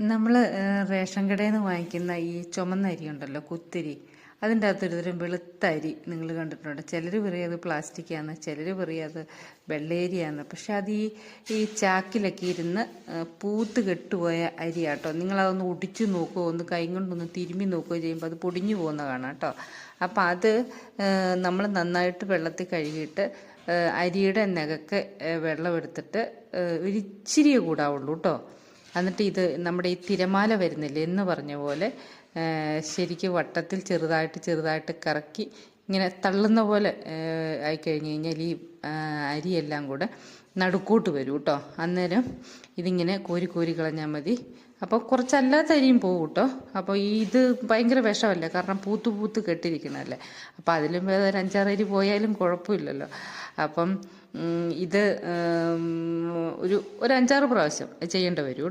നമ്മൾ റേഷൻ കടയിൽ നിന്ന് വാങ്ങിക്കുന്ന ഈ ചുമന്ന അരി ഉണ്ടല്ലോ, കുത്തിരി, അതിൻ്റെ അകത്തൊരു വെളുത്ത അരി നിങ്ങൾ കണ്ടിട്ടുണ്ട്. ചിലർ പറയത് പ്ലാസ്റ്റിക്കാണ്, ചിലർ പറയത് വെള്ളേരിയാണ്. പക്ഷെ അത് ഈ ചാക്കിലൊക്കെ ഇരുന്ന് പൂത്ത് കെട്ടുപോയ അരിയാട്ടോ. നിങ്ങളതൊന്ന് ഒടിച്ചു നോക്കുകയോ ഒന്ന് കൈ കൊണ്ടൊന്ന് തിരുമ്മി നോക്കുകയോ ചെയ്യുമ്പോൾ അത് പൊടിഞ്ഞു പോകുന്ന കാണാം കേട്ടോ. അപ്പം അത് നമ്മൾ നന്നായിട്ട് വെള്ളത്തിൽ കഴുകിയിട്ട് അരിയുടെ നെകക്ക് വെള്ളം എടുത്തിട്ട് ഒരിച്ചിരിയേ കൂടാവുള്ളൂ കേട്ടോ. എന്നിട്ട് ഇത് നമ്മുടെ ഈ തിരമാല വരുന്നില്ലേ എന്ന് പറഞ്ഞ പോലെ ശരിക്കും വട്ടത്തിൽ ചെറുതായിട്ട് കറക്കി ഇങ്ങനെ തള്ളുന്ന പോലെ ആയിക്കഴിഞ്ഞ് കഴിഞ്ഞാൽ ഈ അരിയെല്ലാം കൂടെ നടുക്കോട്ട് വരും കേട്ടോ. അന്നേരം ഇതിങ്ങനെ കോരി കളഞ്ഞാൽ മതി. അപ്പോൾ കുറച്ചല്ലാത്ത അരിയും പോകും കേട്ടോ. അപ്പോൾ ഇത് ഭയങ്കര വിഷമല്ലേ, കാരണം പൂത്ത് കെട്ടിരിക്കണല്ലേ. അപ്പോൾ അതിലും വേറെ ഒരു 5-6 അരി പോയാലും കുഴപ്പമില്ലല്ലോ. അപ്പം ഇത് ഒരു 5-6 പ്രാവശ്യം ചെയ്യേണ്ടി വരും.